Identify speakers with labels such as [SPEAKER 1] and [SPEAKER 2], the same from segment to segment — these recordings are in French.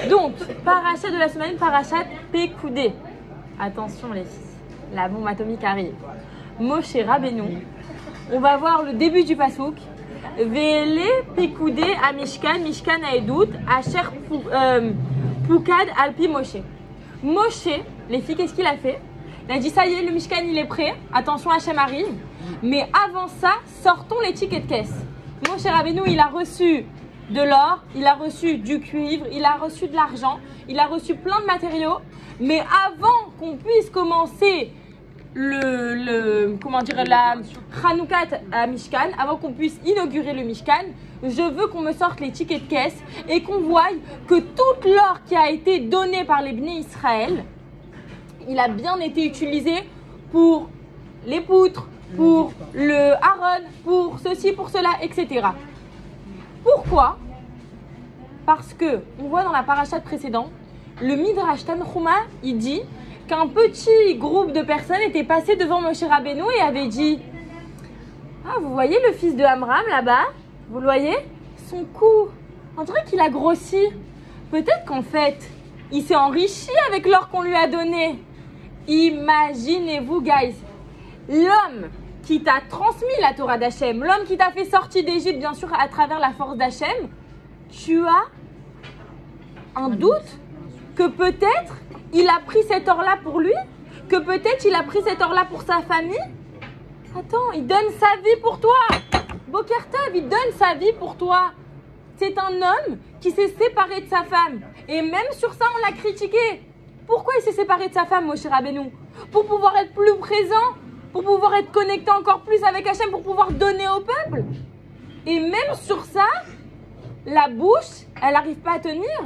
[SPEAKER 1] Donc, parachat de la semaine, parachat Pekoudé. Attention les filles, la bombe atomique arrive. Moshe Rabbeinu, on va voir le début du pasouk. Vele Pekoudé à Mishkan, Mishkan à Edout, Asher Poukad Alpi Moshe. Moshe, les filles, qu'est-ce qu'il a fait? Il a dit ça y est, le Mishkan il est prêt, attention Hachem arrive. Mais avant ça, sortons les tickets de caisse. Moshe Rabbeinu, il a reçu de l'or, il a reçu du cuivre, il a reçu de l'argent, il a reçu plein de matériaux. Mais avant qu'on puisse commencer la Hanoukat à Mishkan, avant qu'on puisse inaugurer le Mishkan, je veux qu'on me sorte les tickets de caisse et qu'on voie que toute l'or qui a été donné par les Bnei Israël, il a bien été utilisé pour les poutres, pour le haron, pour ceci, pour cela, etc. Pourquoi? Parce que on voit dans la parachat précédente, le Midrash Tanchuma, il dit qu'un petit groupe de personnes était passé devant Moshe Rabbeinu et avait dit: ah, vous voyez le fils de Amram là-bas? Vous le voyez? Son cou, on dirait qu'il a grossi. Peut-être qu'en fait, il s'est enrichi avec l'or qu'on lui a donné. Imaginez-vous, guys, l'homme qui t'a transmis la Torah d'Hachem, l'homme qui t'a fait sortir d'Égypte, bien sûr, à travers la force d'Hachem, tu as un doute que peut-être il a pris cet or-là pour lui, que peut-être il a pris cet or-là pour sa famille. Attends, il donne sa vie pour toi. Boker Tov, il donne sa vie pour toi. C'est un homme qui s'est séparé de sa femme. Et même sur ça, on l'a critiqué. Pourquoi il s'est séparé de sa femme, Moshe Rabbeinu? Pour pouvoir être plus présent, pour pouvoir être connecté encore plus avec Hachem, pour pouvoir donner au peuple. Et même sur ça, la bouche, elle n'arrive pas à tenir.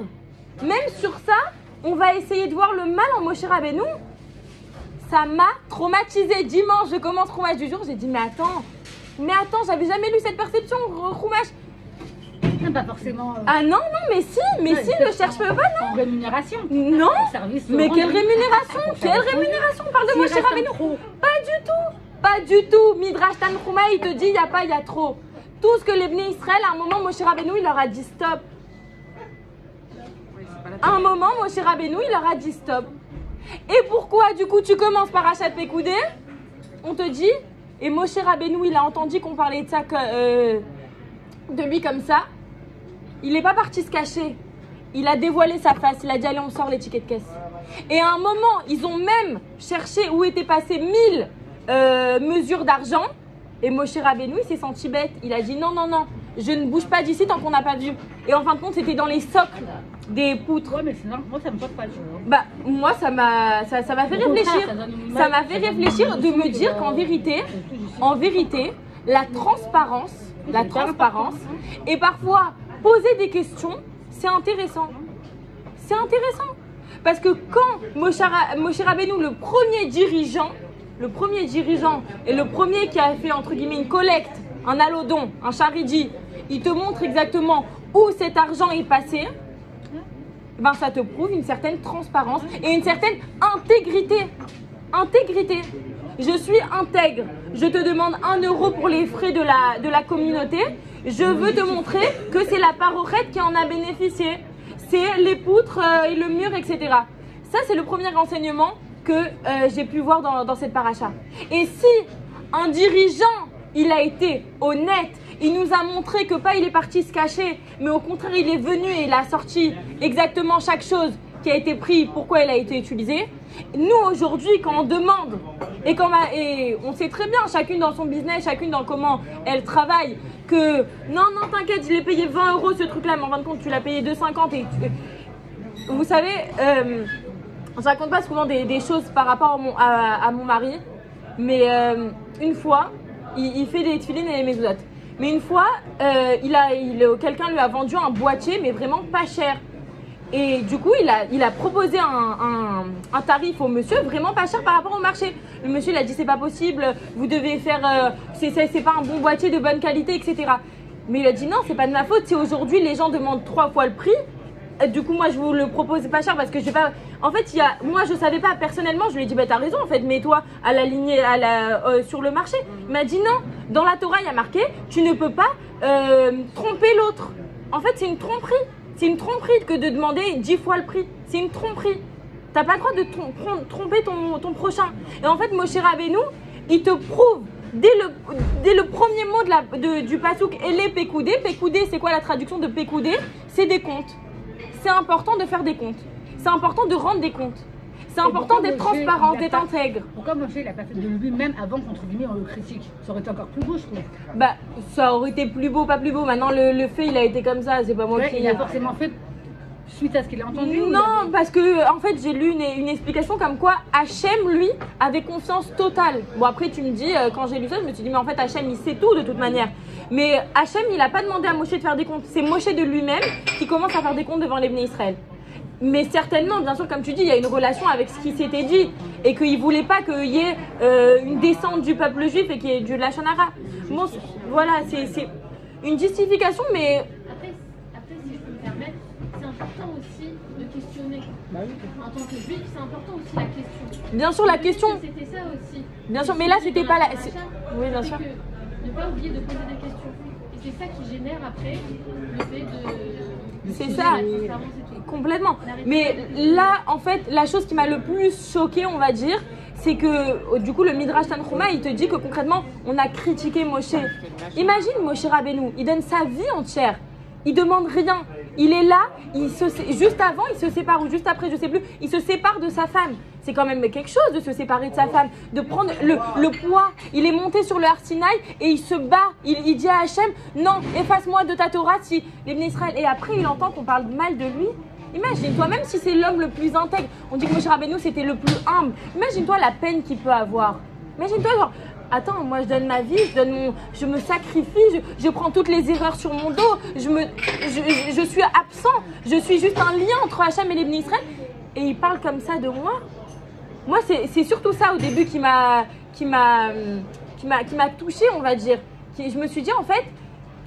[SPEAKER 1] Même sur ça, on va essayer de voir le mal en Moshe Rabbeinu. Ça m'a traumatisé. Dimanche, je commence Chumash du jour, j'ai dit mais attends, j'avais jamais lu cette perception, Chumash.
[SPEAKER 2] Non, pas forcément.
[SPEAKER 1] Ah non, mais si, ne cherche pas, non.
[SPEAKER 2] En rémunération.
[SPEAKER 1] Non, mais quelle rémunération? Quelle rémunération? On parle de Moshe Rabbeinu. Pas du tout. Midrash Tanchuma, il te dit, il y a trop. Tout ce que les Bnei Israël, à un moment, Moshe Rabbeinu, il leur a dit stop. À un moment, Moshe Rabbeinu, il leur a dit stop. Et pourquoi, du coup, tu commences par Parachat Pekoudé? On te dit, et Moshe Rabbeinu, il a entendu qu'on parlait de ça, de lui comme ça. Il n'est pas parti se cacher. Il a dévoilé sa face. Il a dit, allez, on sort les tickets de caisse. Et à un moment, ils ont même cherché où étaient passées 1000 mesures d'argent. Et Moshe Rabbeinu, il s'est senti bête. Il a dit, non, je ne bouge pas d'ici tant qu'on n'a pas vu. Et en fin de compte, c'était dans les socles des poutres.
[SPEAKER 2] Ouais, mais sinon, moi, ça me choque pas le jour.
[SPEAKER 1] Bah, moi, ça m'a fait réfléchir. Ça m'a fait réfléchir de me dire qu'en vérité, la transparence, et parfois poser des questions, c'est intéressant. C'est intéressant. Parce que quand Moshe Rabbeinu, le premier dirigeant et le premier qui a fait, entre guillemets, une collecte, un allodon, un charidi, il te montre exactement où cet argent est passé, ben ça te prouve une certaine transparence et une certaine intégrité. Je suis intègre. Je te demande 1 euro pour les frais de la communauté. Je veux te montrer que c'est la parochet qui en a bénéficié. C'est les poutres et le mur, etc. Ça, c'est le premier renseignement que j'ai pu voir dans cette paracha. Et si un dirigeant, il a été honnête, il nous a montré que pas il est parti se cacher, mais au contraire, il est venu et il a sorti exactement chaque chose qui a été prise, pourquoi elle a été utilisée. Nous, aujourd'hui, quand on demande, et on sait très bien, chacune dans son business, chacune dans comment elle travaille, que non, t'inquiète, je l'ai payé 20 euros ce truc-là, mais en fin de compte, tu l'as payé 2,50 et vous savez, je raconte pas souvent des choses par rapport à mon mari, mais une fois, il fait des tefilines et des mezuzot. Mais une fois, quelqu'un lui a vendu un boîtier, mais vraiment pas cher. Et du coup, il a proposé un tarif au monsieur vraiment pas cher par rapport au marché. Le monsieur, il a dit, c'est pas possible, vous devez faire, c'est pas un bon boîtier de bonne qualité, etc. Mais il a dit, non, c'est pas de ma faute. Si aujourd'hui, les gens demandent 3 fois le prix, du coup, moi, je vous le propose pas cher parce que je vais pas. En fait, moi, je savais pas personnellement. Je lui ai dit, bah, t'as raison, en fait, mets-toi à la lignée, sur le marché. Il m'a dit, non, dans la Torah, il y a marqué, tu ne peux pas tromper l'autre. En fait, c'est une tromperie. C'est une tromperie que de demander 10 fois le prix. C'est une tromperie. T'as pas le droit de tromper ton prochain. Et en fait, Moshe Rabbeinu, il te prouve dès le premier mot du pasouk Ele Pekoudé. Pekoudé, c'est quoi la traduction de Pekoudé? C'est des comptes. C'est important de faire des comptes. C'est important de rendre des comptes. C'est important d'être transparent, d'être intègre.
[SPEAKER 2] Pourquoi Moshe il a pas fait de lui-même avant qu'entre guillemets on le critique? Ça aurait été encore plus beau, je trouve.
[SPEAKER 1] Bah, ça aurait été plus beau, pas plus beau. Maintenant, le fait, il a été comme ça. C'est pas moi qui.
[SPEAKER 2] Il a forcément fait suite à ce qu'il a entendu.
[SPEAKER 1] Non, parce que en fait, j'ai lu une explication comme quoi Hachem, lui, avait confiance totale. Bon, après, tu me dis, quand j'ai lu ça, je me suis dit, mais en fait, Hachem, il sait tout de toute manière. Mais Hachem, il n'a pas demandé à Moshe de faire des comptes. C'est Moshe de lui-même qui commence à faire des comptes devant les Bnei Israël. Mais certainement, bien sûr, comme tu dis, il y a une relation avec ce qui s'était dit et qu'il ne voulait pas qu'il y ait une descente du peuple juif et qu'il y ait du Lachon Hara. Bon, voilà, c'est une justification, mais...
[SPEAKER 3] Après, si je peux me permettre, c'est important aussi de questionner. En tant que juif, c'est important aussi la question.
[SPEAKER 1] Bien sûr, la question...
[SPEAKER 3] C'était ça aussi.
[SPEAKER 1] Bien sûr, mais là, c'était pas la...
[SPEAKER 3] Oui,
[SPEAKER 1] bien sûr.
[SPEAKER 3] Ne pas oublier de poser des questions. Et c'est ça qui génère après le fait de...
[SPEAKER 1] C'est ça, complètement. Mais là, en fait, la chose qui m'a le plus choquée, on va dire, c'est que du coup, le Midrash Tanchuma, il te dit que concrètement, on a critiqué Moshe. Imagine Moshe Rabbeinu, il donne sa vie entière. Il demande rien. Il est là, juste avant, il se sépare, ou juste après, je sais plus, il se sépare de sa femme. C'est quand même quelque chose de se séparer de sa femme, de prendre le poids. Il est monté sur le Har Sinaï et il se bat. Il dit à Hachem, non, efface-moi de ta Torah si les Bnei Israël. Et après, il entend qu'on parle mal de lui. Imagine-toi, même si c'est l'homme le plus intègre, on dit que Moshe Rabbeinu c'était le plus humble. Imagine-toi la peine qu'il peut avoir. Imagine-toi, genre, attends, moi je donne ma vie, je me sacrifie, je prends toutes les erreurs sur mon dos, je suis absent, je suis juste un lien entre Hachem et les Bnei Israël. Et il parle comme ça de moi. Moi, c'est surtout ça au début qui m'a touchée, on va dire. Je me suis dit, en fait,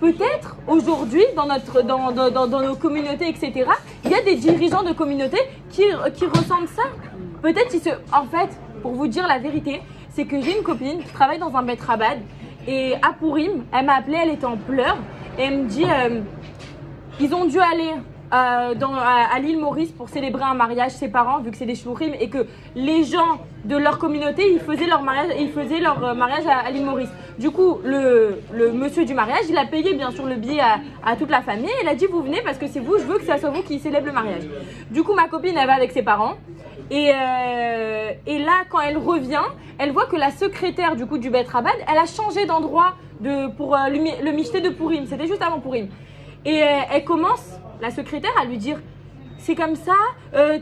[SPEAKER 1] peut-être aujourd'hui, dans nos communautés, etc., il y a des dirigeants de communautés qui ressentent ça. Peut-être en fait, pour vous dire la vérité, c'est que j'ai une copine qui travaille dans un Bet Rabad et à Purim, elle m'a appelée, elle était en pleurs et elle me dit, ils ont dû aller à l'île Maurice pour célébrer un mariage, ses parents, vu que c'est des shluchim et que les gens de leur communauté, ils faisaient leur mariage à l'île Maurice. Du coup, le monsieur du mariage, il a payé bien sûr le billet à toute la famille. Il a dit, vous venez parce que c'est vous, je veux que ça soit vous qui célèbre le mariage. Du coup, ma copine, elle va avec ses parents. Et là, quand elle revient, elle voit que la secrétaire du coup du Bet Rabad, elle a changé d'endroit pour le michté de Purim. C'était juste avant Purim. Et elle commence, la secrétaire, à lui dire, c'est comme ça,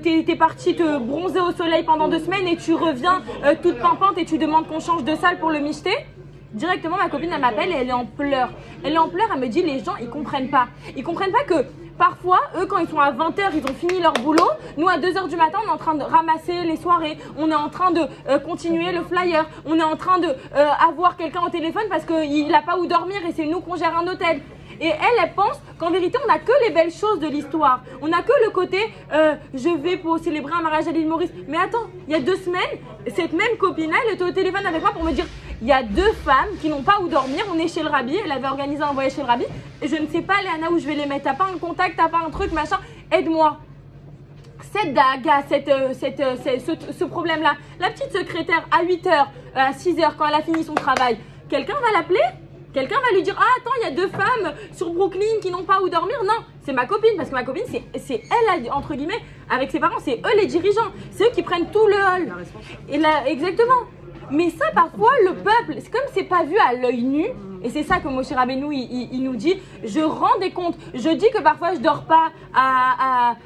[SPEAKER 1] t'es partie te bronzer au soleil pendant 2 semaines et tu reviens toute pimpante et tu demandes qu'on change de salle pour le michté. Directement, ma copine, elle m'appelle et elle est en pleurs. Elle est en pleurs, elle me dit, les gens, ils comprennent pas. Ils comprennent pas que parfois, eux, quand ils sont à 20h, ils ont fini leur boulot. Nous, à 2h du matin, on est en train de ramasser les soirées. On est en train de continuer le flyer. On est en train de avoir quelqu'un au téléphone parce qu'il n'a pas où dormir et c'est nous qu'on gère un hôtel. Et elle pense qu'en vérité, on n'a que les belles choses de l'histoire. On n'a que le côté je vais pour célébrer un mariage à l'île Maurice. Mais attends, il y a 2 semaines, cette même copine-là, elle était au téléphone avec moi pour me dire, il y a 2 femmes qui n'ont pas où dormir. On est chez le rabbi. Elle avait organisé un voyage chez le rabbi. Et je ne sais pas, Léana, où je vais les mettre. T'as pas un contact, t'as pas un truc, machin. Aide-moi. Cette daga, ce problème-là. La petite secrétaire à 8h, à 6h, quand elle a fini son travail, quelqu'un va l'appeler? Quelqu'un va lui dire, ah attends, il y a 2 femmes sur Brooklyn qui n'ont pas où dormir. Non, c'est ma copine, parce que ma copine, c'est elle, entre guillemets, avec ses parents, c'est eux les dirigeants. C'est eux qui prennent tout le hall. Et là, exactement. Mais ça, parfois, le peuple, c'est comme c'est pas vu à l'œil nu. Et c'est ça que Moshe Rabbeinu, il nous dit, je rends des comptes. Je dis que parfois, je dors pas à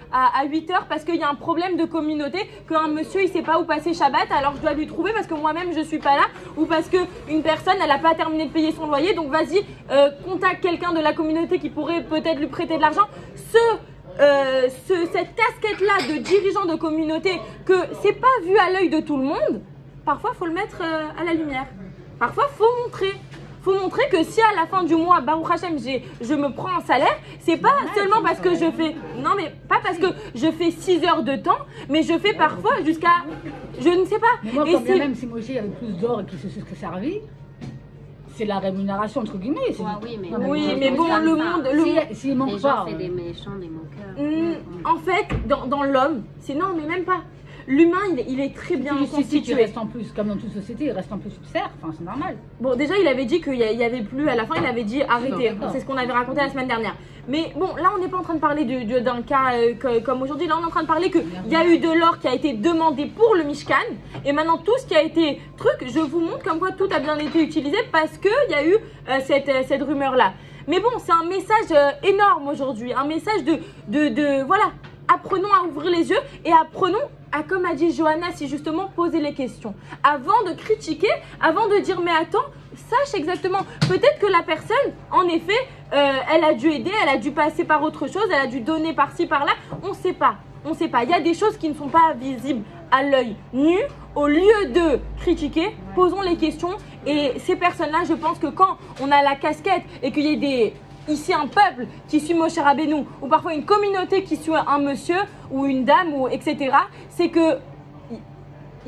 [SPEAKER 1] 8h parce qu'il y a un problème de communauté, qu'un monsieur, il sait pas où passer Shabbat, alors je dois lui trouver parce que moi-même, je suis pas là, ou parce qu'une personne, elle a pas terminé de payer son loyer, donc vas-y, contacte quelqu'un de la communauté qui pourrait peut-être lui prêter de l'argent. Cette casquette-là de dirigeant de communauté, que c'est pas vu à l'œil de tout le monde, parfois, il faut le mettre à la lumière. Parfois, il faut montrer que si à la fin du mois, Baruch Hashem, je me prends un salaire, c'est pas seulement parce que je fais... Non, mais pas parce que je fais 6 heures de temps, mais je fais parfois jusqu'à... Je ne sais pas.
[SPEAKER 2] Mais moi, quand bien même si Moshe avait plus d'or et qu'il se serait servi, c'est la rémunération, entre guillemets.
[SPEAKER 4] Ouais, oui, mais,
[SPEAKER 1] Oui, mais bon, le monde.
[SPEAKER 2] S'il manque
[SPEAKER 4] les
[SPEAKER 2] pas.
[SPEAKER 4] gens, c'est des méchants, des moqueurs.
[SPEAKER 1] En fait, dans l'homme, c'est non, mais même pas. L'humain, il est très bien
[SPEAKER 2] Si tu
[SPEAKER 1] constitué.
[SPEAKER 2] restes en plus, comme dans toute société, il reste un peu subserve, enfin c'est normal.
[SPEAKER 1] Bon, déjà, il avait dit qu'il y avait plus, à la fin, il avait dit arrêtez.
[SPEAKER 2] d'accord.
[SPEAKER 1] C'est ce qu'on avait raconté la semaine dernière. Mais bon, là, on n'est pas en train de parler d'un cas comme aujourd'hui. Là, on est en train de parler qu'il y a eu de l'or qui a été demandé pour le Mishkan. Et maintenant, tout ce qui a été je vous montre comme quoi tout a bien été utilisé parce qu'il y a eu cette rumeur-là. Mais bon, c'est un message énorme aujourd'hui. Un message voilà, apprenons à ouvrir les yeux et apprenons à, comme a dit Johanna, si justement poser les questions. Avant de critiquer, avant de dire mais attends, sache exactement. Peut-être que la personne, en effet, elle a dû aider, elle a dû passer par autre chose, elle a dû donner par-ci, par-là. On ne sait pas. On ne sait pas. Il y a des choses qui ne sont pas visibles à l'œil nu. Au lieu de critiquer, posons les questions. Et ces personnes-là, je pense que quand on a la casquette et qu'il y ait ici un peuple qui suit Moshe Rabbeinu ou parfois une communauté qui suit un monsieur ou une dame ou etc., c'est que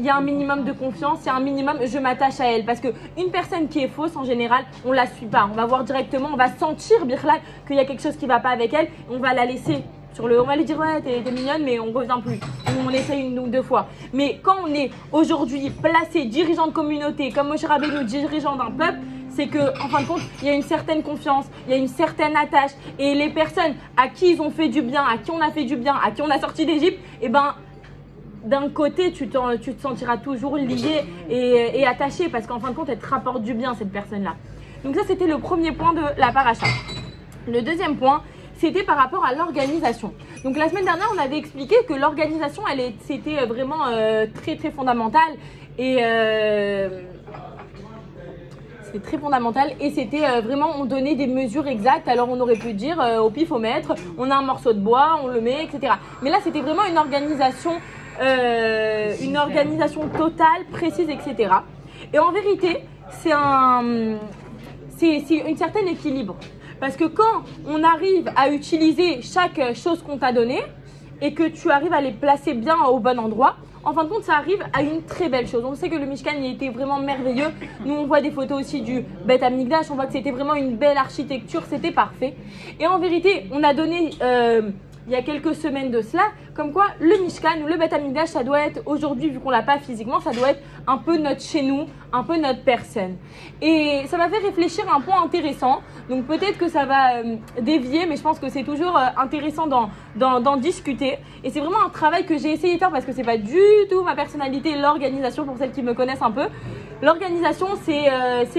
[SPEAKER 1] il y a un minimum de confiance, il y a un minimum je m'attache à elle parce que une personne qui est fausse en général, on la suit pas, on va voir directement, on va sentir birlal qu'il y a quelque chose qui va pas avec elle, on va la laisser on va lui dire ouais t'es mignonne mais on revient plus, on essaye une ou deux fois. Mais quand on est aujourd'hui placé dirigeant de communauté comme Moshe Rabbeinu, dirigeant d'un peuple, c'est que en fin de compte, il y a une certaine confiance, il y a une certaine attache. Et les personnes à qui ils ont fait du bien, à qui on a fait du bien, à qui on a sorti d'Égypte, et ben d'un côté, tu te sentiras toujours lié et attaché parce qu'en fin de compte, elle te rapporte du bien, cette personne-là. Donc ça, c'était le premier point de la paracha. Le deuxième point, c'était par rapport à l'organisation. Donc la semaine dernière, on avait expliqué que l'organisation, c'était vraiment très très fondamental et c'était très fondamental et c'était vraiment, on donnait des mesures exactes. Alors on aurait pu dire au pifomètre, on a un morceau de bois, on le met, etc. Mais là, c'était vraiment une organisation totale, précise, etc. Et en vérité, c'est un certain équilibre. Parce que quand on arrive à utiliser chaque chose qu'on t'a donnée et que tu arrives à les placer bien au bon endroit, en fin de compte, ça arrive à une très belle chose. On sait que le Mishkan, il était vraiment merveilleux. Nous, on voit des photos aussi du Beth Amikdash. On voit que c'était vraiment une belle architecture. C'était parfait. Et en vérité, on a donné, il y a quelques semaines de cela, comme quoi le Mishkan ou le Beth Amikdash, ça doit être, aujourd'hui, vu qu'on l'a pas physiquement, ça doit être un peu notre chez nous, un peu notre personne. Et ça m'a fait réfléchir à un point intéressant. Donc peut-être que ça va dévier, mais je pense que c'est toujours intéressant d'en discuter. Et c'est vraiment un travail que j'ai essayé de faire parce que c'est pas du tout ma personnalité, l'organisation, pour celles qui me connaissent un peu. L'organisation, c'est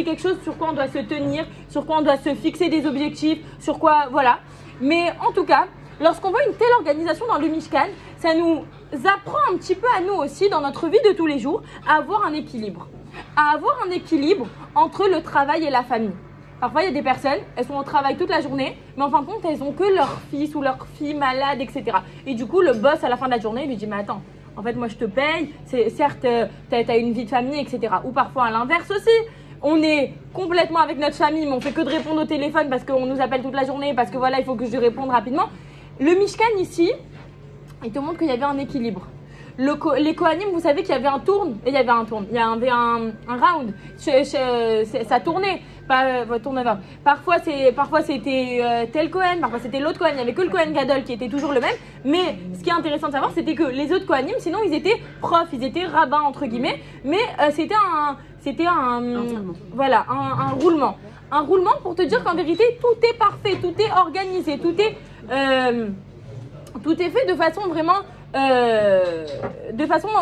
[SPEAKER 1] quelque chose sur quoi on doit se tenir, sur quoi on doit se fixer des objectifs, sur quoi, voilà. Mais en tout cas, lorsqu'on voit une telle organisation dans le Mishkan, ça nous apprend un petit peu à nous aussi, dans notre vie de tous les jours, à avoir un équilibre. À avoir un équilibre entre le travail et la famille. Parfois, il y a des personnes, elles sont au travail toute la journée, mais en fin de compte, elles ont que leur fils ou leur fille malade, etc. Et du coup, le boss, à la fin de la journée, il lui dit, mais attends, en fait, moi, je te paye, certes, t'as une vie de famille, etc. Ou parfois, à l'inverse aussi. On est complètement avec notre famille, mais on fait que de répondre au téléphone parce qu'on nous appelle toute la journée, parce que voilà, il faut que je réponde rapidement. Le Mishkan ici, il te montre qu'il y avait un équilibre. Les Kohanim, vous savez qu'il y avait un tourne, et il y avait un round. Ça tournait. Parfois c'était tel Kohen, parfois c'était l'autre Kohen. Il n'y avait que le Kohen Gadol qui était toujours le même. Mais ce qui est intéressant de savoir, c'était que les autres Kohanim, sinon ils étaient profs, ils étaient rabbins entre guillemets. Mais c'était un roulement. Un roulement pour te dire qu'en vérité, tout est parfait, tout est organisé, tout est fait de façon vraiment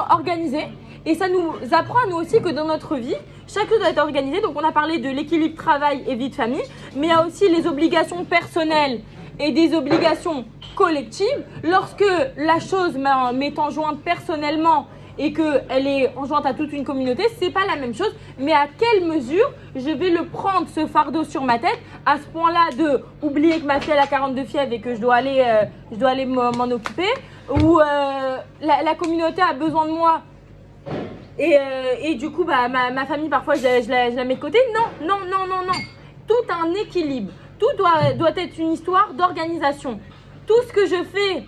[SPEAKER 1] organisée. Et ça nous apprend à nous aussi que dans notre vie, chaque chose doit être organisée. Donc on a parlé de l'équilibre travail et vie de famille, mais il y a aussi les obligations personnelles et des obligations collectives. Lorsque la chose m'est enjointe personnellement et qu'elle est enjointe à toute une communauté, c'est pas la même chose. Mais à quelle mesure je vais le prendre, ce fardeau sur ma tête, à ce point-là de oublier que ma fille elle a 42 fièvres et que je dois aller m'en occuper, ou la communauté a besoin de moi et du coup ma famille parfois je la mets de côté. Non. Tout un équilibre. Tout doit être une histoire d'organisation. Tout ce que je fais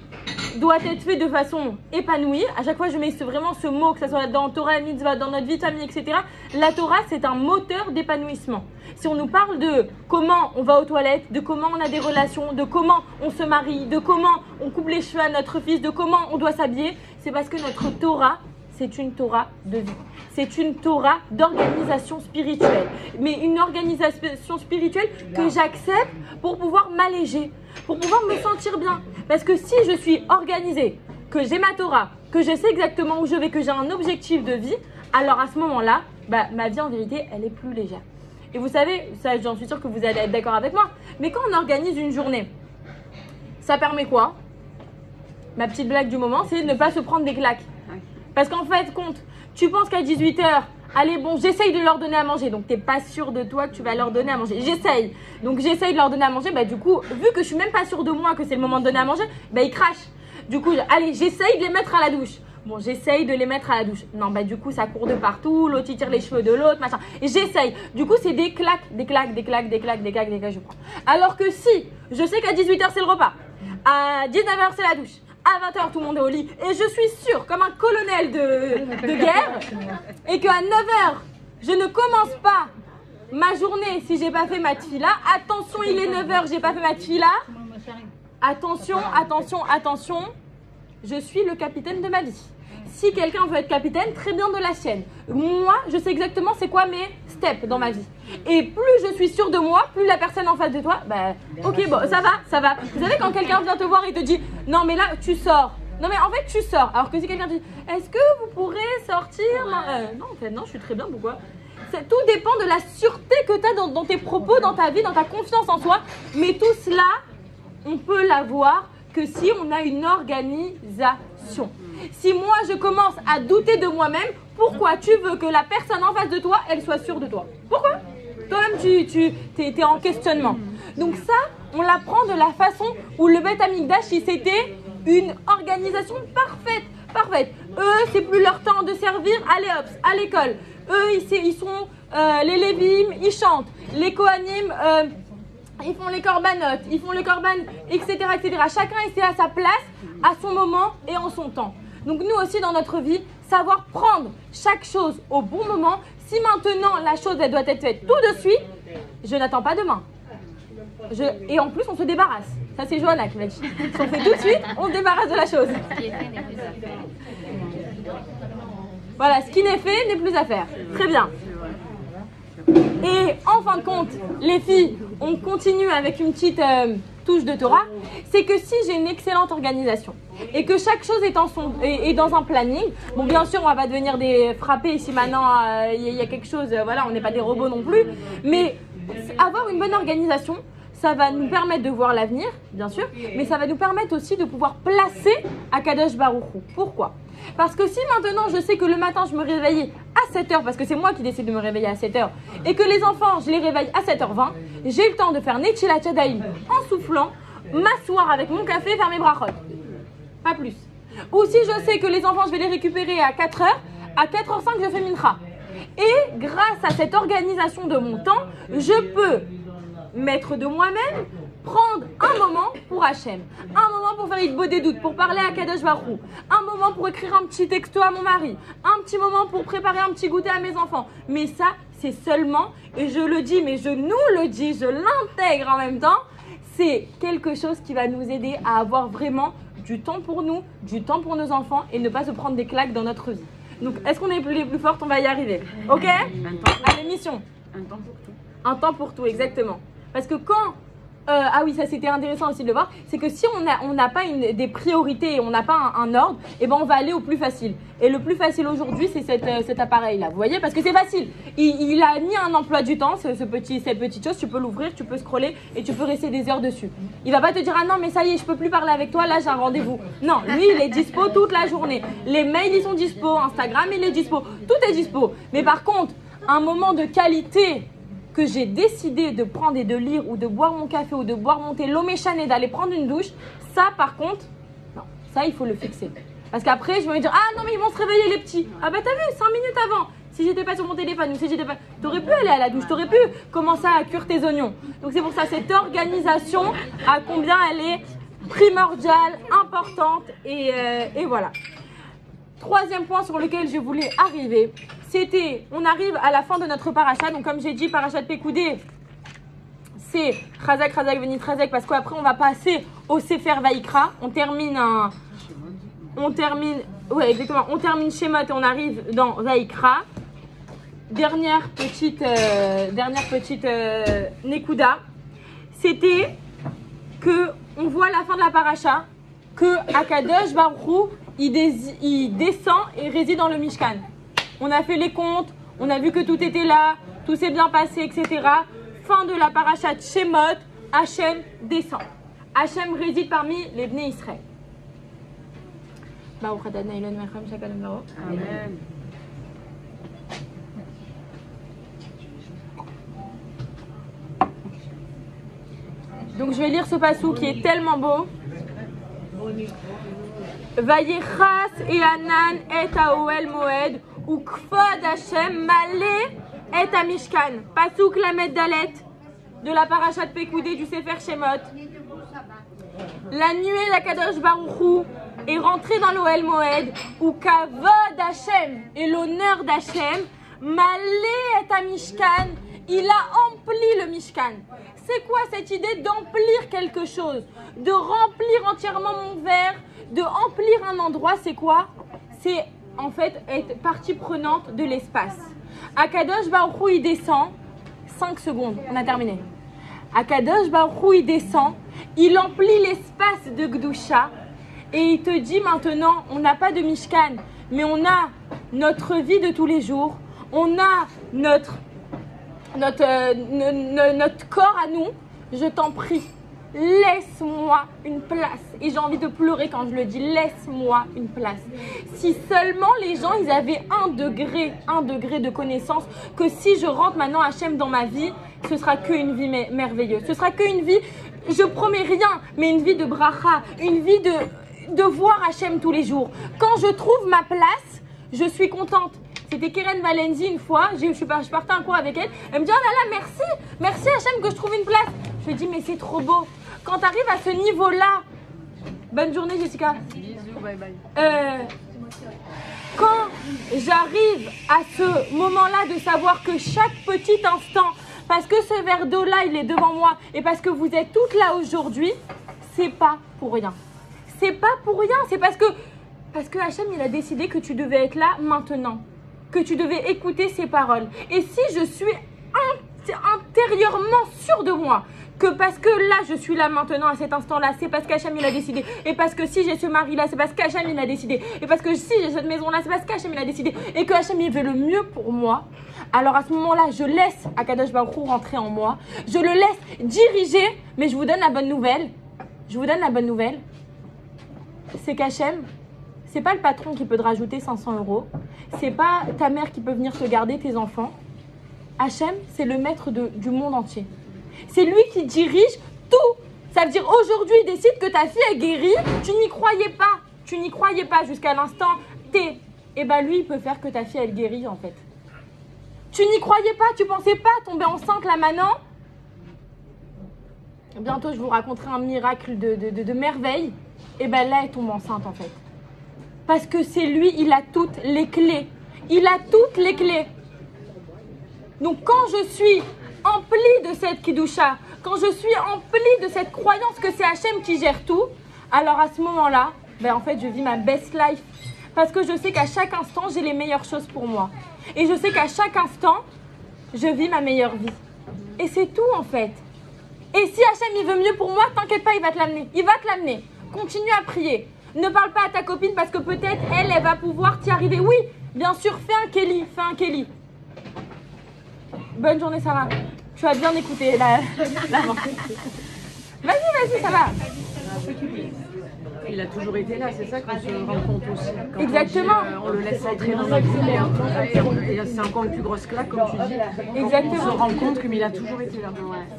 [SPEAKER 1] doit être fait de façon épanouie. À chaque fois, je mets vraiment ce mot, que ce soit dans Torah, Mitzvah, dans notre vie de famille, etc. La Torah, c'est un moteur d'épanouissement. Si on nous parle de comment on va aux toilettes, de comment on a des relations, de comment on se marie, de comment on coupe les cheveux à notre fils, de comment on doit s'habiller, c'est parce que notre Torah, c'est une Torah de vie. C'est une Torah d'organisation spirituelle. Mais une organisation spirituelle que j'accepte pour pouvoir m'alléger, pour pouvoir me sentir bien. Parce que si je suis organisée, que j'ai ma Torah, que je sais exactement où je vais, que j'ai un objectif de vie, alors à ce moment-là, ma vie en vérité, elle est plus légère. Et vous savez, ça, j'en suis sûre que vous allez être d'accord avec moi, mais quand on organise une journée, ça permet quoi? Ma petite blague du moment, c'est de ne pas se prendre des claques. Parce qu'en fait, tu penses qu'à 18h, allez, bon, j'essaye de leur donner à manger. Donc, tu n'es pas sûr de toi que tu vas leur donner à manger. J'essaye. Donc, j'essaye de leur donner à manger. Du coup, vu que je suis même pas sûre de moi que c'est le moment de donner à manger, ils crachent. Du coup, allez, j'essaye de les mettre à la douche. Bon, j'essaye de les mettre à la douche. Non, du coup, ça court de partout. L'autre, il tire les cheveux de l'autre, machin. Et j'essaye. Du coup, c'est des claques, je prends. Alors que si, je sais qu'à 18h, c'est le repas. À 19h, c'est la douche. À 20h, tout le monde est au lit. Et je suis sûre, comme un colonel de guerre, et qu'à 9h, je ne commence pas ma journée si j'ai pas fait ma tefila. Attention, il est 9h, j'ai pas fait ma tefila. Attention, attention, attention. Je suis le capitaine de ma vie. Si quelqu'un veut être capitaine, très bien de la sienne. Moi, je sais exactement c'est quoi mes steps dans ma vie. Et plus je suis sûre de moi, plus la personne en face de toi, ok, bon, ça va. Vous savez, quand quelqu'un vient te voir et te dit, non, mais là, tu sors. Non, mais en fait, tu sors. Alors que si quelqu'un dit, est-ce que vous pourrez sortir? Non, en fait, non, je suis très bien, pourquoi? Tout dépend de la sûreté que tu as dans tes propos, dans ta vie, dans ta confiance en soi. Mais tout cela, on peut l'avoir que si on a une organisation. Si moi, je commence à douter de moi-même, pourquoi tu veux que la personne en face de toi, elle soit sûre de toi? Pourquoi? Toi-même, tu es en questionnement. Donc ça, on l'apprend de la façon où le Beth Amikdash, c'était une organisation parfaite. Eux, c'est plus leur temps de servir, allez hop, à l'école. Eux, ils sont les Lévim, ils chantent. Les Kohanim, ils font les corbanotes, ils font le corban, etc., etc. Chacun est à sa place, à son moment et en son temps. Donc nous aussi dans notre vie, savoir prendre chaque chose au bon moment. Si maintenant la chose elle doit être faite tout de suite, je n'attends pas demain. Et en plus on se débarrasse. Ça c'est Johanna qui m'a dit. Si on fait tout de suite, on se débarrasse de la chose. Voilà, ce qui n'est fait n'est plus à faire. Très bien. Et en fin de compte, les filles, on continue avec une petite touche de Torah. C'est que si j'ai une excellente organisation et que chaque chose est dans un planning, bon bien sûr on va pas devenir des frappés si maintenant il y a quelque chose, voilà, on n'est pas des robots non plus, mais avoir une bonne organisation, ça va nous permettre de voir l'avenir, bien sûr, mais ça va nous permettre aussi de pouvoir placer Akadosh Baruch Hu. Pourquoi? Parce que si maintenant je sais que le matin je me réveille à 7h, parce que c'est moi qui décide de me réveiller à 7h, et que les enfants je les réveille à 7h20, j'ai le temps de faire Netchilat Yadayim en soufflant, m'asseoir avec mon café, faire mes brachot. Pas plus. Ou si je sais que les enfants je vais les récupérer à 4h, à 4h05 je fais Mincha. Et grâce à cette organisation de mon temps, je peux mettre de moi-même, prendre un moment pour Hachem, un moment pour faire une des doutes, pour parler à Kadosh Baruch Hu, un moment pour écrire un petit texto à mon mari, un petit moment pour préparer un petit goûter à mes enfants. Mais ça, c'est seulement, et je le dis, mais je nous le dis, je l'intègre en même temps, c'est quelque chose qui va nous aider à avoir vraiment du temps pour nous, du temps pour nos enfants et ne pas se prendre des claques dans notre vie. Donc, est-ce qu'on est les plus fortes? On va y arriver. Ok? Allez, mission.
[SPEAKER 4] Un temps pour tout.
[SPEAKER 1] Un temps pour tout, exactement. Parce que quand... ah oui, ça c'était intéressant aussi de le voir, c'est que si on n'a pas des priorités et on n'a pas un ordre, et ben on va aller au plus facile. Et le plus facile aujourd'hui, c'est cet appareil-là. Vous voyez? Parce que c'est facile. Il a mis un emploi du temps, cette petite chose, tu peux l'ouvrir, tu peux scroller et tu peux rester des heures dessus. Il va pas te dire, ah non, mais ça y est, je peux plus parler avec toi, là j'ai un rendez-vous. Non, lui, il est dispo toute la journée. Les mails, ils sont dispo, Instagram, il est dispo, tout est dispo. Mais par contre, un moment de qualité que j'ai décidé de prendre et de lire ou de boire mon café ou de boire mon thé, l'eau méchane et d'aller prendre une douche, ça par contre, non, ça il faut le fixer. Parce qu'après je vais me dire, ah non mais ils vont se réveiller les petits. Ah bah t'as vu, 5 minutes avant, si j'étais pas sur mon téléphone ou si j'étais pas... T'aurais pu aller à la douche, t'aurais pu commencer à cuire tes oignons. Donc c'est pour ça, cette organisation, à combien elle est primordiale, importante et voilà. Troisième point sur lequel je voulais arriver, c'était, on arrive à la fin de notre paracha, donc comme j'ai dit, paracha de Pekoudé, c'est Chazak, Chazak, Venit, Chazak, parce qu'après on va passer au Sefer Vaïkra, on termine Shemot et on arrive dans Vaïkra. Dernière petite Nekuda, c'était que on voit à la fin de la paracha que Akadosh Baruch Hu, il descend et réside dans le Mishkan. On a fait les comptes, on a vu que tout était là, tout s'est bien passé, etc. Fin de la paracha de Shemot, Hachem descend. Hachem réside parmi les Bnei Israël.
[SPEAKER 4] Amen.
[SPEAKER 1] Donc je vais lire ce passou qui est tellement beau. Vayechas et Anan et Aoel Moed ou Kfod Hashem Malé et Amishkan. Passouk Lamed Dalet de la paracha de Pekoudé du Sefer Shemot. La nuée d'Akadosh Baruch Hu est rentrée dans l'Oel Moed où Kavod Hashem et l'honneur d'Hashem Malé et Amishkan. Il a empli le Mishkan. C'est quoi cette idée d'emplir quelque chose? De remplir entièrement mon verre, de remplir un endroit, c'est quoi? C'est en fait être partie prenante de l'espace. Akadosh Baruch Hu, il descend, 5 secondes, on a terminé. Akadosh Baruch Hu, il descend, il emplit l'espace de Gdusha et il te dit maintenant, on n'a pas de Mishkan, mais on a notre vie de tous les jours, on a notre corps à nous, je t'en prie, laisse-moi une place. Et j'ai envie de pleurer quand je le dis, laisse-moi une place. Si seulement les gens, ils avaient un degré de connaissance, que si je rentre maintenant Hachem dans ma vie, ce sera qu'une vie merveilleuse. Ce sera qu'une vie, je promets rien, mais une vie de bracha, une vie de voir Hachem tous les jours. Quand je trouve ma place, je suis contente. C'était Keren Valenzi une fois, je partais un cours avec elle. Elle me dit, oh là là, merci Hachem que je trouve une place. Je lui dis, mais c'est trop beau. Quand tu arrives à ce niveau-là, bonne journée Jessica.
[SPEAKER 4] Bisous, bye bye.
[SPEAKER 1] Quand j'arrive à ce moment-là de savoir que chaque petit instant, parce que ce verre d'eau-là, il est devant moi, et parce que vous êtes toutes là aujourd'hui, c'est pas pour rien. C'est pas pour rien, c'est parce que Hachem, il a décidé que tu devais être là maintenant. Que tu devais écouter ses paroles. Et si je suis intérieurement sûre de moi que parce que là, je suis là maintenant à cet instant-là, c'est parce qu'Hachem il a décidé. Et parce que si j'ai ce mari-là, c'est parce qu'Hachem il a décidé. Et parce que si j'ai cette maison-là, c'est parce qu'Hachem il a décidé. Et que Hachem il veut le mieux pour moi. Alors à ce moment-là, je laisse Akadosh Baruch Hu rentrer en moi. Je le laisse diriger. Mais je vous donne la bonne nouvelle. C'est qu'Hachem, c'est pas le patron qui peut te rajouter 500 €. C'est pas ta mère qui peut venir te garder tes enfants. Hachem, c'est le maître du monde entier. C'est lui qui dirige tout. Ça veut dire aujourd'hui, il décide que ta fille est guérie. Tu n'y croyais pas jusqu'à l'instant T. Et ben lui, il peut faire que ta fille elle guérit en fait. Tu n'y croyais pas, tu pensais pas tomber enceinte là maintenant. Bientôt, je vous raconterai un miracle de merveille. Et ben là, elle tombe enceinte en fait. Parce que c'est lui, il a toutes les clés. Donc quand je suis emplie de cette Kidusha, quand je suis emplie de cette croyance que c'est Hachem qui gère tout, alors à ce moment-là, ben en fait, je vis ma best life. Parce que je sais qu'à chaque instant, j'ai les meilleures choses pour moi. Et je sais qu'à chaque instant, je vis ma meilleure vie. Et c'est tout en fait. Et si Hachem, il veut mieux pour moi, t'inquiète pas, il va te l'amener. Continue à prier. Ne parle pas à ta copine parce que peut-être elle va pouvoir t'y arriver. Oui, bien sûr, fais un Kelly. Bonne journée Sarah. Tu as bien écouté la Vas-y, ça va.
[SPEAKER 5] Il a toujours été là, c'est ça qu'on se rend compte aussi. Quand
[SPEAKER 1] Exactement.
[SPEAKER 5] on le laisse entrer dans notre vie. Et c'est encore une plus grosse claque, comme tu dis.
[SPEAKER 1] Exactement.
[SPEAKER 5] On se rend compte qu'il a toujours été là.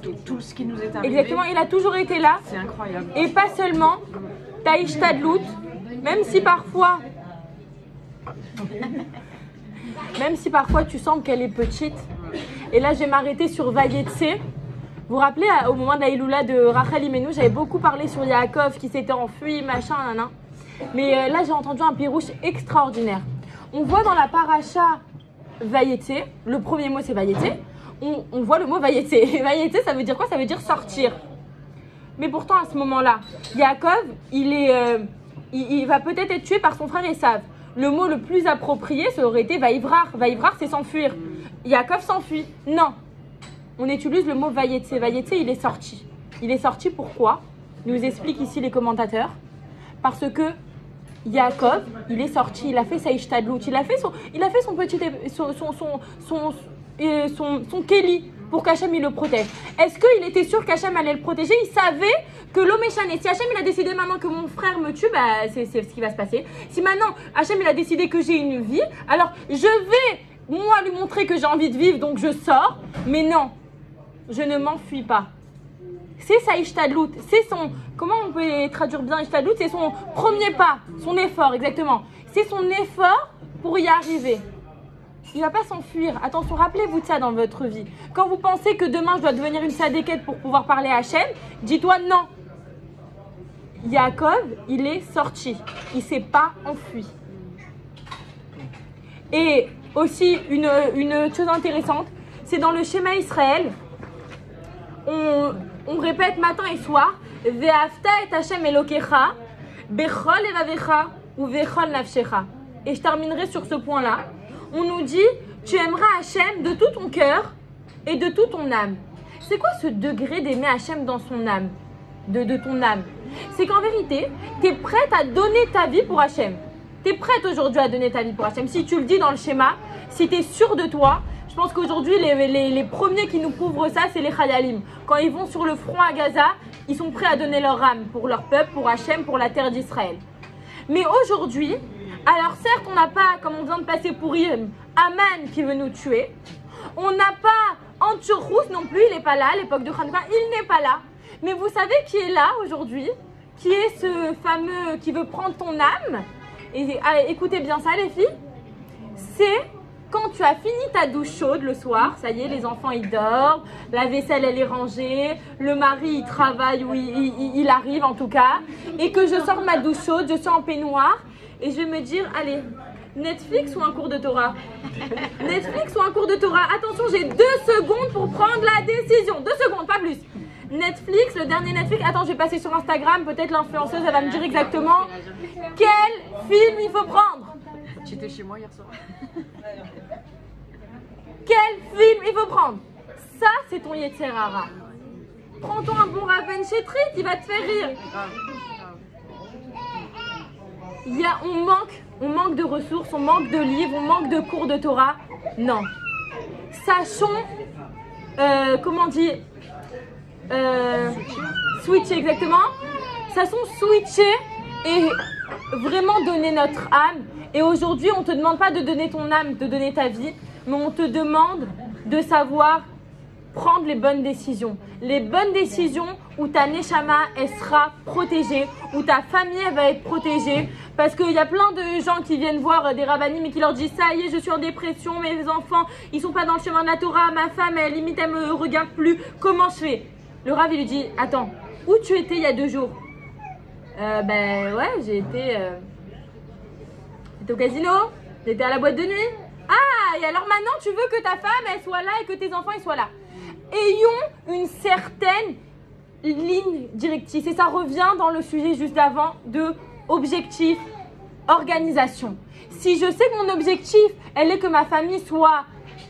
[SPEAKER 5] Et tout ce qui nous est arrivé.
[SPEAKER 1] Exactement, il a toujours été là.
[SPEAKER 5] C'est incroyable.
[SPEAKER 1] Et pas seulement Taïch Tadlout, même si parfois tu sens qu'elle est petite. Et là, je vais m'arrêter sur Vayetse. Vous vous rappelez, au moment de la Iloula de Rachel Imenu, j'avais beaucoup parlé sur Yaakov qui s'était enfui, machin, nan. Mais là, j'ai entendu un pirouche extraordinaire. On voit dans la paracha Vayetse, le premier mot c'est Vayetse, on voit le mot Vayetse. Et Vayetse, ça veut dire quoi? Ça veut dire sortir. Mais pourtant, à ce moment-là, Yaakov, il va peut-être être tué par son frère Esav. Le mot le plus approprié, ça aurait été Vaïvrar. Vaïvrar, c'est s'enfuir. Yaakov s'enfuit. Non. On utilise le mot Vayetse. Vayetse, il est sorti. Il est sorti pourquoi? Il nous explique ici les commentateurs. Parce que Yaakov, il est sorti, il a fait sa ishtadlout, il a fait son petit, son kéli pour qu'Hachem il le protège. Est-ce qu'il était sûr qu'Hachem allait le protéger? Il savait que l'homme est chané. Si Hachem il a décidé maintenant que mon frère me tue, bah, c'est ce qui va se passer. Si maintenant Hachem il a décidé que j'ai une vie, alors je vais moi lui montrer que j'ai envie de vivre, donc je sors. Mais non, je ne m'enfuis pas. C'est sa ishtadlout, c'est son, comment on peut traduire bien ishtadlout? C'est son premier pas, son effort, exactement. C'est son effort pour y arriver. Il ne va pas s'enfuir. Attention, rappelez-vous de ça dans votre vie. Quand vous pensez que demain je dois devenir une sadéquette pour pouvoir parler à Hachem, dis-toi non. Yaakov, il est sorti. Il ne s'est pas enfui. Et aussi, une chose intéressante, c'est dans le schéma Israël, on répète matin et soir, Ve'afta et Hachem Elokecha, Bechol evavecha ou Bechol nafshecha. Et je terminerai sur ce point-là. On nous dit, tu aimeras Hachem de tout ton cœur et de toute ton âme. C'est quoi ce degré d'aimer Hachem dans son âme, de ton âme? C'est qu'en vérité, tu es prête à donner ta vie pour Hachem. Tu es prête aujourd'hui à donner ta vie pour Hachem. Si tu le dis dans le schéma, si tu es sûr de toi, je pense qu'aujourd'hui, les premiers qui nous couvrent ça, c'est les Chayalim. Quand ils vont sur le front à Gaza, ils sont prêts à donner leur âme pour leur peuple, pour Hachem, pour la terre d'Israël. Mais aujourd'hui, alors certes, on n'a pas, comme on vient de passer pour Aman qui veut nous tuer. On n'a pas Antiochus non plus, il n'est pas là à l'époque de Hanouka, il n'est pas là. Mais vous savez qui est là aujourd'hui? Qui est ce fameux qui veut prendre ton âme? Et écoutez bien ça les filles. C'est quand tu as fini ta douche chaude le soir, ça y est, les enfants ils dorment, la vaisselle elle est rangée, le mari il travaille ou il arrive en tout cas, et que je sors de ma douche chaude, je suis en peignoir, et je vais me dire, allez, Netflix ou un cours de Torah? Netflix ou un cours de Torah? Attention, j'ai 2 secondes pour prendre la décision. 2 secondes, pas plus. Netflix, le dernier Netflix. Attends, je vais passer sur Instagram. Peut-être l'influenceuse, elle va me dire exactement quel film il faut prendre.
[SPEAKER 5] Tu étais chez moi hier soir.
[SPEAKER 1] Quel film il faut prendre? Ça, c'est ton Yetzer Hara. Prends-toi un bon Raven Chetrit, il va te faire rire. On manque de ressources, on manque de livres, on manque de cours de Torah. Non. Sachons, comment dire, switcher exactement. Sachons switcher et vraiment donner notre âme. Et aujourd'hui, on ne te demande pas de donner ton âme, de donner ta vie, mais on te demande de savoir prendre les bonnes décisions. Les bonnes décisions où ta neshama, elle sera protégée, où ta famille, elle va être protégée. Parce qu'il y a plein de gens qui viennent voir des rabbinim et qui leur disent « Ça y est, je suis en dépression, mes enfants, ils sont pas dans le chemin de la Torah, ma femme, elle limite, elle me regarde plus. Comment je fais ?» Le rav, il lui dit « Attends, où tu étais il y a 2 jours ?» Ben ouais, j'étais au casino, j'étais à la boîte de nuit. Ah, et alors maintenant, tu veux que ta femme, elle soit là et que tes enfants, ils soient là. Ayons une certaine ligne directrice. Et ça revient dans le sujet juste avant de objectif, organisation. Si je sais que mon objectif, elle est que ma famille soit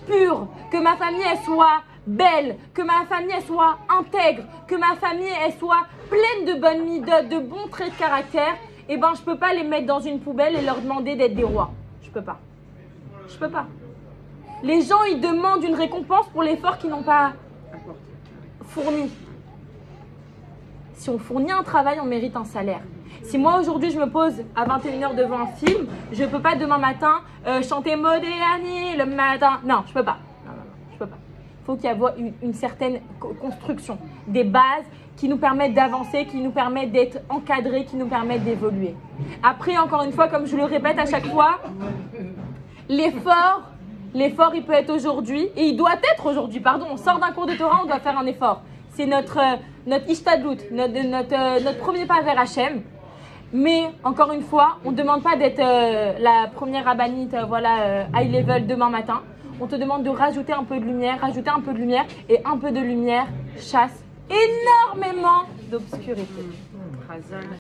[SPEAKER 1] pure, que ma famille, elle soit belle, que ma famille, elle soit intègre, que ma famille, elle soit pleine de bonnes midotes, de bons traits de caractère, eh ben, je peux pas les mettre dans une poubelle et leur demander d'être des rois. Je peux pas. Je peux pas. Les gens, ils demandent une récompense pour l'effort qu'ils n'ont pas fourni. Si on fournit un travail, on mérite un salaire. Si moi, aujourd'hui, je me pose à 21h devant un film, je peux pas demain matin chanter Modéani le matin. Non, je peux pas. Non, je peux pas. Il faut qu'il y ait une certaine construction, des bases qui nous permettent d'avancer, qui nous permettent d'être encadrés, qui nous permettent d'évoluer. Après, encore une fois, comme je le répète à chaque fois, l'effort, il peut être aujourd'hui, et il doit être aujourd'hui, pardon, on sort d'un cours de Torah, on doit faire un effort. c'est notre ishtadlout, notre premier pas vers Hachem. Mais encore une fois, on ne demande pas d'être la première rabbinite high level demain matin. On te demande de rajouter un peu de lumière, et un peu de lumière chasse énormément d'obscurité.